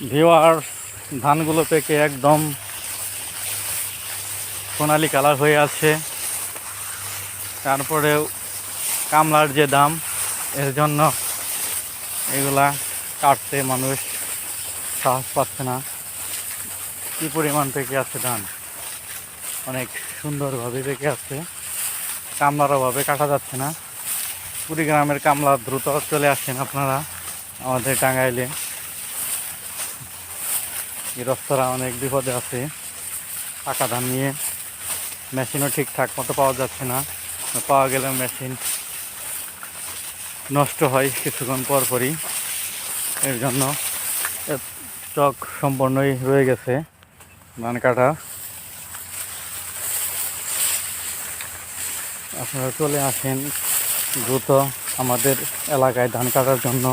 Viewers, ধানগুলো পেকে একদম সোনালি কালার হয়ে আছে। তারপরেও কামলার যে দাম, এর জন্য এগুলা কাটতে মানুষ সাহস পাচ্ছে না। কি পরিমাণ পেকে আছে ধান, অনেক সুন্দরভাবে পেকে আছে। কামলার অভাবে কাটা যাচ্ছে না। কুড়িগ্রামের কামলা দ্রুত চলে আসেন আপনারা আমাদের টাঙ্গাইলে। গৃহস্থরা অনেক বিপদে আছে পাকা ধান নিয়ে। মেশিনও ঠিকঠাক মতো পাওয়া যাচ্ছে না, পাওয়া গেলেও মেশিন নষ্ট হয় কিছুক্ষণ পরপরই। এর জন্য স্টক সম্পূর্ণই রয়ে গেছে ধান কাটা। আপনারা চলে আসেন দ্রুত আমাদের এলাকায় ধান কাটার জন্য।